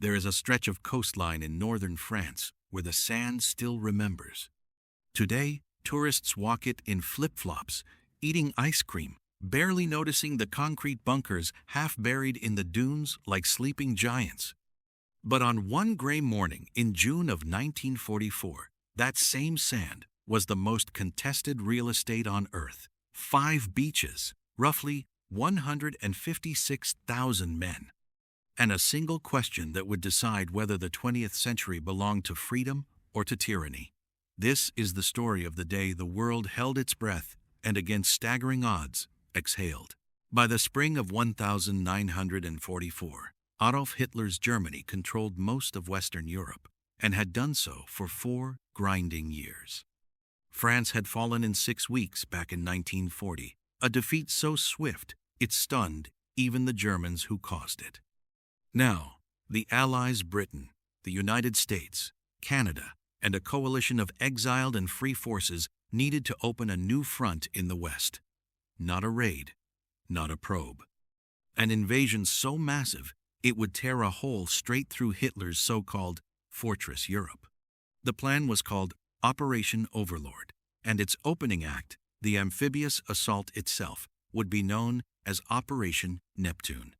There is a stretch of coastline in northern France where the sand still remembers. Today, tourists walk it in flip-flops, eating ice cream, barely noticing the concrete bunkers half buried in the dunes like sleeping giants. But on one gray morning in June of 1944, that same sand was the most contested real estate on Earth. 5 beaches, roughly 156,000 men. And a single question that would decide whether the 20th century belonged to freedom or to tyranny. This is the story of the day the world held its breath and, against staggering odds, exhaled. By the spring of 1944, Adolf Hitler's Germany controlled most of Western Europe and had done so for 4 grinding years. France had fallen in 6 weeks back in 1940, a defeat so swift it stunned even the Germans who caused it. Now, the Allies Britain, the United States, Canada, and a coalition of exiled and free forces needed to open a new front in the West. Not a raid, not a probe. An invasion so massive it would tear a hole straight through Hitler's so-called Fortress Europe. The plan was called Operation Overlord, and its opening act, the amphibious assault itself, would be known as Operation Neptune.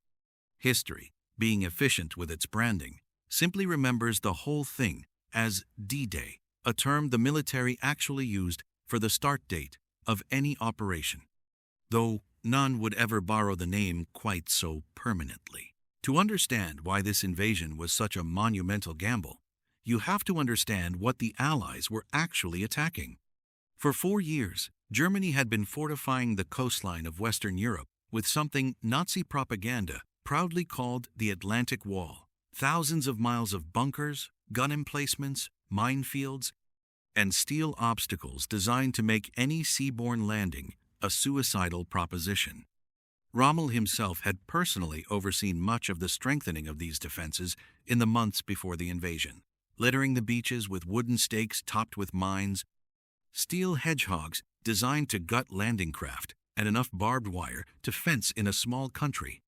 History, being efficient with its branding, simply remembers the whole thing as D-Day, a term the military actually used for the start date of any operation, though none would ever borrow the name quite so permanently. To understand why this invasion was such a monumental gamble, you have to understand what the Allies were actually attacking. For 4 years, Germany had been fortifying the coastline of Western Europe with something Nazi propaganda proudly called the Atlantic Wall. Thousands of miles of bunkers, gun emplacements, minefields, and steel obstacles designed to make any seaborne landing a suicidal proposition. Rommel himself had personally overseen much of the strengthening of these defenses in the months before the invasion, littering the beaches with wooden stakes topped with mines, steel hedgehogs designed to gut landing craft, and enough barbed wire to fence in a small country.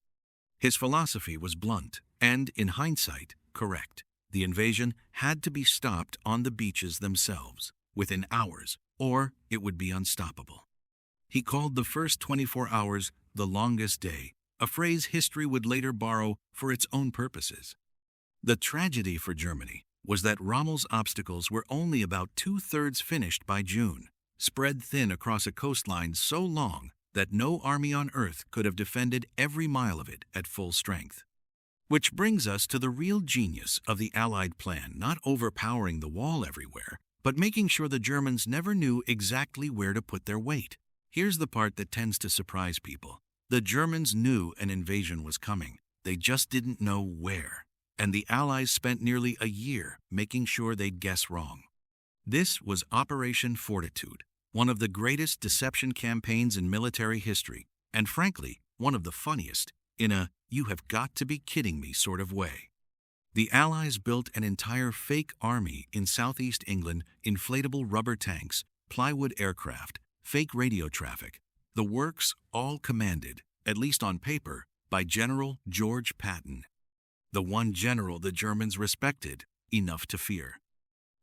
His philosophy was blunt and, in hindsight, correct. The invasion had to be stopped on the beaches themselves, within hours, or it would be unstoppable. He called the first 24 hours the longest day, a phrase history would later borrow for its own purposes. The tragedy for Germany was that Rommel's obstacles were only about 2/3 finished by June, spread thin across a coastline so long that no army on earth could have defended every mile of it at full strength. Which brings us to the real genius of the Allied plan, not overpowering the wall everywhere, but making sure the Germans never knew exactly where to put their weight. Here's the part that tends to surprise people. The Germans knew an invasion was coming. They just didn't know where. And the Allies spent nearly a year making sure they'd guess wrong. This was Operation Fortitude, one of the greatest deception campaigns in military history, and frankly, one of the funniest, in a you-have-got-to-be-kidding-me sort of way. The Allies built an entire fake army in southeast England, inflatable rubber tanks, plywood aircraft, fake radio traffic, the works all commanded, at least on paper, by General George Patton, the one general the Germans respected enough to fear.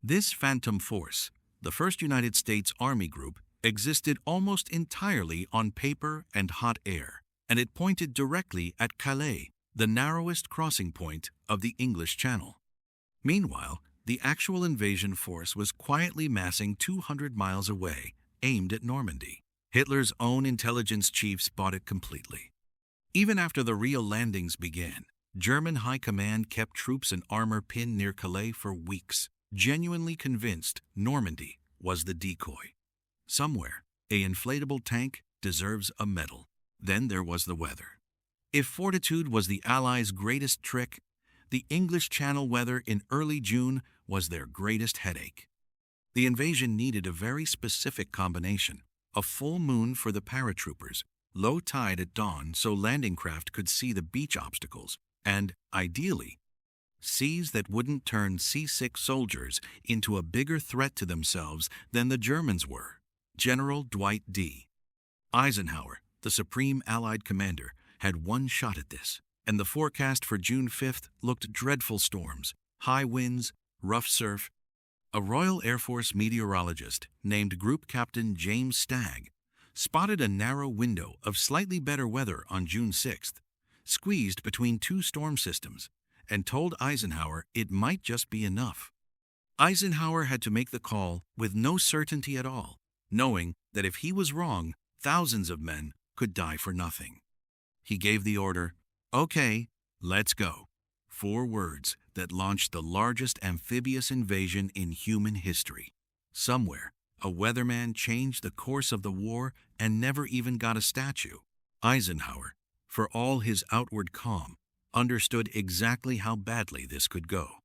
This phantom force, the first United States Army group, existed almost entirely on paper and hot air, and it pointed directly at Calais, the narrowest crossing point of the English Channel. Meanwhile, the actual invasion force was quietly massing 200 miles away, aimed at Normandy. Hitler's own intelligence chiefs bought it completely. Even after the real landings began, German high command kept troops and armor pinned near Calais for weeks, genuinely convinced Normandy was the decoy. Somewhere, an inflatable tank deserves a medal. Then there was the weather. If fortitude was the Allies' greatest trick, the English Channel weather in early June was their greatest headache. The invasion needed a very specific combination: a full moon for the paratroopers, low tide at dawn so landing craft could see the beach obstacles, and, ideally, seas that wouldn't turn seasick soldiers into a bigger threat to themselves than the Germans were. General Dwight D. Eisenhower, the supreme Allied commander, had one shot at this. and the forecast for June 5th looked dreadful: storms, high winds, rough surf. A Royal Air Force meteorologist named Group Captain James Stagg spotted a narrow window of slightly better weather on June 6th, squeezed between two storm systems, and told Eisenhower it might just be enough. Eisenhower had to make the call with no certainty at all, knowing that if he was wrong, thousands of men could die for nothing. He gave the order, "Okay, let's go." 4 words that launched the largest amphibious invasion in human history. Somewhere, a weatherman changed the course of the war and never even got a statue. Eisenhower, for all his outward calm, understood exactly how badly this could go.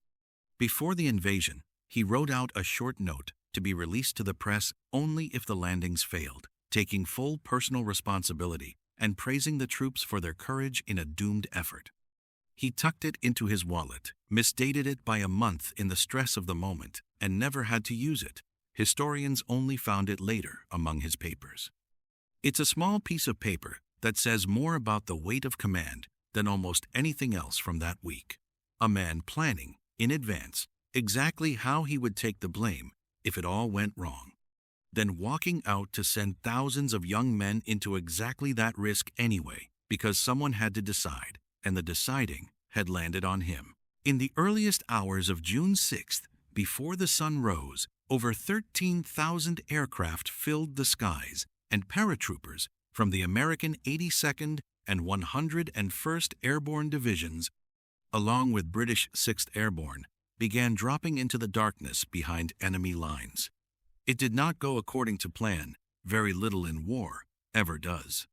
Before the invasion, he wrote out a short note to be released to the press only if the landings failed, taking full personal responsibility and praising the troops for their courage in a doomed effort. He tucked it into his wallet, misdated it by a month in the stress of the moment, and never had to use it. Historians only found it later among his papers. It's a small piece of paper that says more about the weight of command than almost anything else from that week. A man planning, in advance, exactly how he would take the blame if it all went wrong, then walking out to send thousands of young men into exactly that risk anyway, because someone had to decide, and the deciding had landed on him. In the earliest hours of June 6th, before the sun rose, over 13,000 aircraft filled the skies, and paratroopers from the American 82nd and 101st Airborne Divisions, along with British 6th Airborne, began dropping into the darkness behind enemy lines. It did not go according to plan. Very little in war ever does.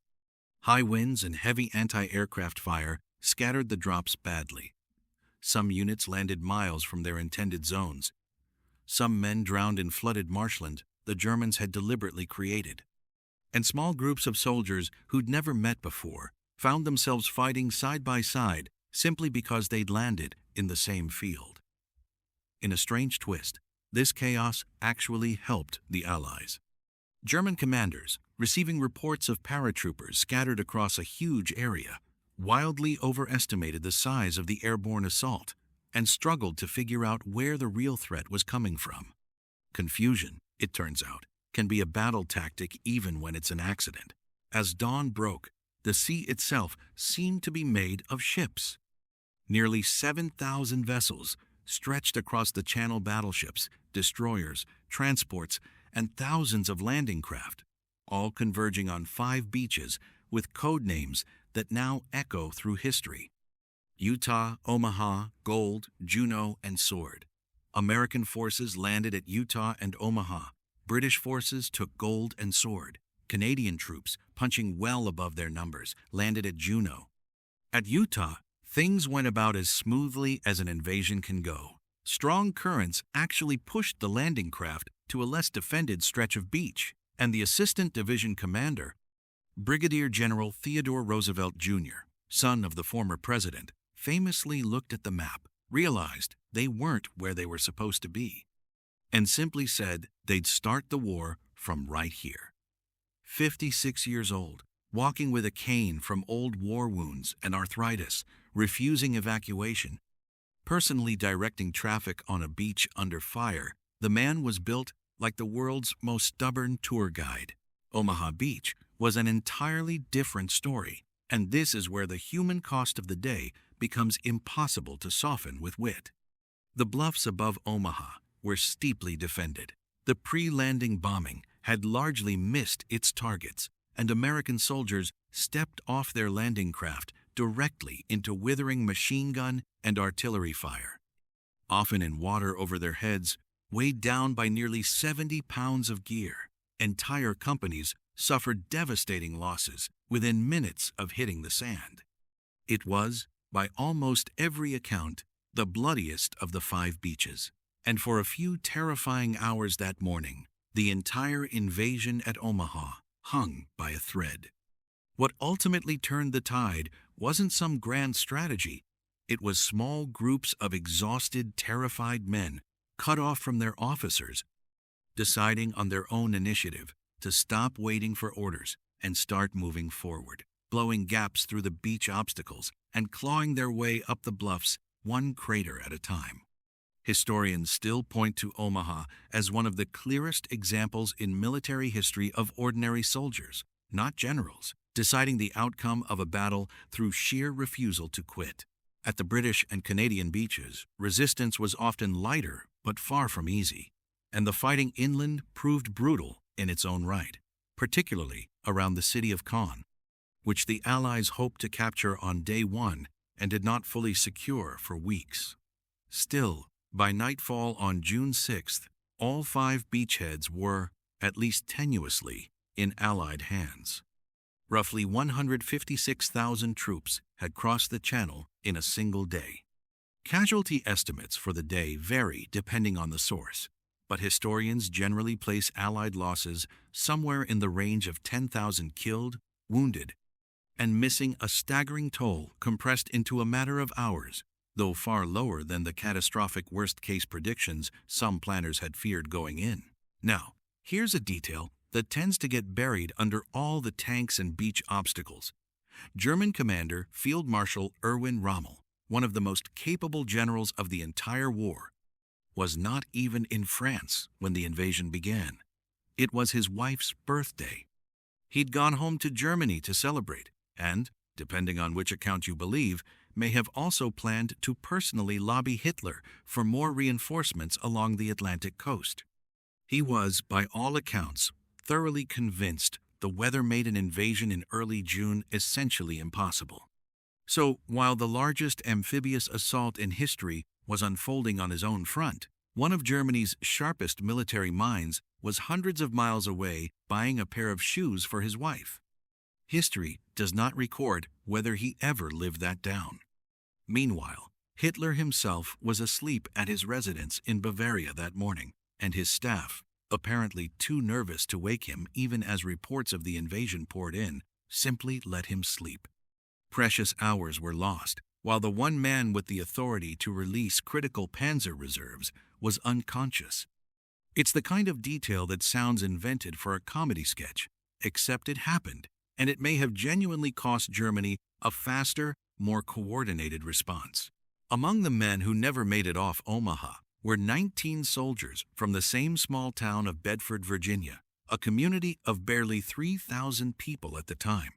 High winds and heavy anti-aircraft fire scattered the drops badly. Some units landed miles from their intended zones. Some men drowned in flooded marshland the Germans had deliberately created. And small groups of soldiers who'd never met before found themselves fighting side by side simply because they'd landed in the same field. In a strange twist, this chaos actually helped the Allies. German commanders, receiving reports of paratroopers scattered across a huge area, wildly overestimated the size of the airborne assault and struggled to figure out where the real threat was coming from. Confusion, it turns out, can be a battle tactic even when it's an accident. As dawn broke, the sea itself seemed to be made of ships. Nearly 7,000 vessels stretched across the Channel: battleships, destroyers, transports, and thousands of landing craft, all converging on 5 beaches with code names that now echo through history: Utah, Omaha, Gold, Juno, and Sword. American forces landed at Utah and Omaha. British forces took Gold and Sword. Canadian troops, punching well above their numbers, landed at Juno. At Utah, things went about as smoothly as an invasion can go. Strong currents actually pushed the landing craft to a less defended stretch of beach, and the assistant division commander, Brigadier General Theodore Roosevelt Jr., son of the former president, famously looked at the map, realized they weren't where they were supposed to be, and simply said they'd start the war from right here. 56 years old, walking with a cane from old war wounds and arthritis, refusing evacuation, personally directing traffic on a beach under fire, the man was built like the world's most stubborn tour guide. Omaha Beach was an entirely different story, and this is where the human cost of the day becomes impossible to soften with wit. The bluffs above Omaha were steeply defended. The pre-landing bombing had largely missed its targets, and American soldiers stepped off their landing craft directly into withering machine gun and artillery fire. Often in water over their heads, weighed down by nearly 70 pounds of gear, entire companies suffered devastating losses within minutes of hitting the sand. It was, by almost every account, the bloodiest of the 5 beaches, and for a few terrifying hours that morning, the entire invasion at Omaha hung by a thread. What ultimately turned the tide wasn't some grand strategy. It was small groups of exhausted, terrified men, cut off from their officers, deciding on their own initiative to stop waiting for orders and start moving forward, blowing gaps through the beach obstacles and clawing their way up the bluffs one crater at a time. Historians still point to Omaha as one of the clearest examples in military history of ordinary soldiers, not generals, deciding the outcome of a battle through sheer refusal to quit. At the British and Canadian beaches, resistance was often lighter but far from easy, and the fighting inland proved brutal in its own right, particularly around the city of Caen, which the Allies hoped to capture on day one and did not fully secure for weeks. Still, by nightfall on June 6th, all 5 beachheads were, at least tenuously, in Allied hands. Roughly 156,000 troops had crossed the Channel in a single day. Casualty estimates for the day vary depending on the source, but historians generally place Allied losses somewhere in the range of 10,000 killed, wounded, and missing, a staggering toll compressed into a matter of hours, though far lower than the catastrophic worst-case predictions some planners had feared going in. Now, here's a detail that tends to get buried under all the tanks and beach obstacles. German commander Field Marshal Erwin Rommel, one of the most capable generals of the entire war, was not even in France when the invasion began. It was his wife's birthday. He'd gone home to Germany to celebrate, and, depending on which account you believe, may have also planned to personally lobby Hitler for more reinforcements along the Atlantic coast. He was, by all accounts, thoroughly convinced the weather made an invasion in early June essentially impossible. So, while the largest amphibious assault in history was unfolding on his own front, one of Germany's sharpest military minds was hundreds of miles away buying a pair of shoes for his wife. History does not record whether he ever lived that down. Meanwhile, Hitler himself was asleep at his residence in Bavaria that morning, and his staff, apparently too nervous to wake him even as reports of the invasion poured in, simply let him sleep. Precious hours were lost, while the one man with the authority to release critical panzer reserves was unconscious. It's the kind of detail that sounds invented for a comedy sketch, except it happened, and it may have genuinely cost Germany a faster, more coordinated response. Among the men who never made it off Omaha were 19 soldiers from the same small town of Bedford, Virginia, a community of barely 3,000 people at the time.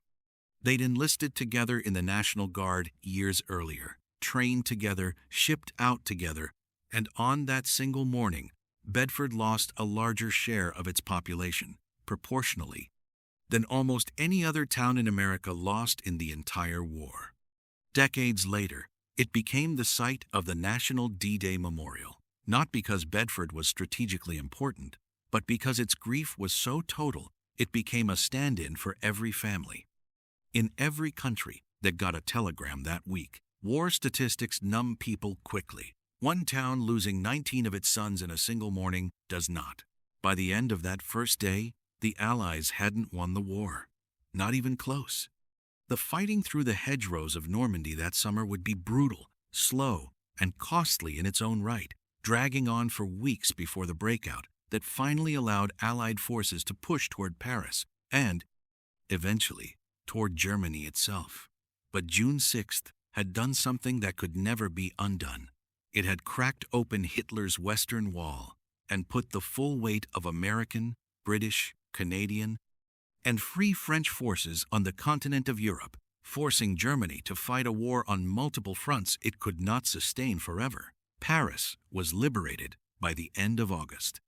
They'd enlisted together in the National Guard years earlier, trained together, shipped out together, and on that single morning, Bedford lost a larger share of its population, proportionally, than almost any other town in America lost in the entire war. Decades later, it became the site of the National D-Day Memorial, not because Bedford was strategically important, but because its grief was so total it became a stand-in for every family. In every country that got a telegram that week, war statistics numb people quickly. One town losing 19 of its sons in a single morning does not. By the end of that first day, the Allies hadn't won the war. Not even close. The fighting through the hedgerows of Normandy that summer would be brutal, slow, and costly in its own right, dragging on for weeks before the breakout that finally allowed Allied forces to push toward Paris and, eventually, toward Germany itself. But June 6th had done something that could never be undone. It had cracked open Hitler's Western Wall and put the full weight of American, British, Canadian, and Free French forces on the continent of Europe, forcing Germany to fight a war on multiple fronts it could not sustain forever. Paris was liberated by the end of August.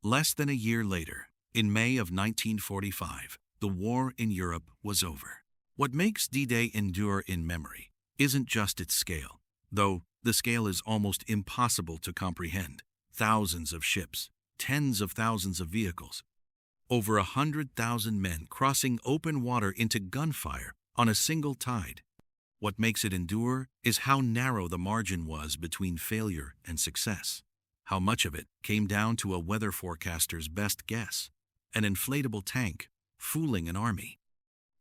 Less than a year later, in May of 1945, the war in Europe was over. What makes D-Day endure in memory isn't just its scale, though the scale is almost impossible to comprehend. Thousands of ships, tens of thousands of vehicles, over 100,000 men crossing open water into gunfire on a single tide. What makes it endure is how narrow the margin was between failure and success. How much of it came down to a weather forecaster's best guess, an inflatable tank fooling an army,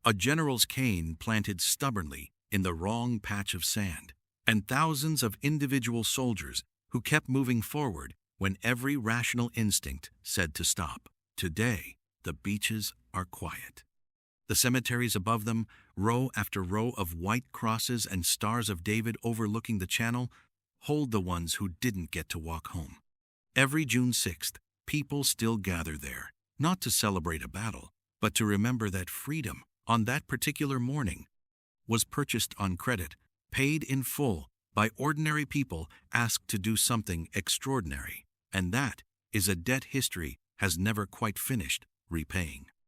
a general's cane planted stubbornly in the wrong patch of sand, and thousands of individual soldiers who kept moving forward when every rational instinct said to stop. Today, the beaches are quiet. The cemeteries above them, row after row of white crosses and stars of David overlooking the channel, hold the ones who didn't get to walk home. Every June 6th, people still gather there, not to celebrate a battle, but to remember that freedom, on that particular morning, was purchased on credit, paid in full, by ordinary people asked to do something extraordinary. And that is a debt history has never quite finished repaying.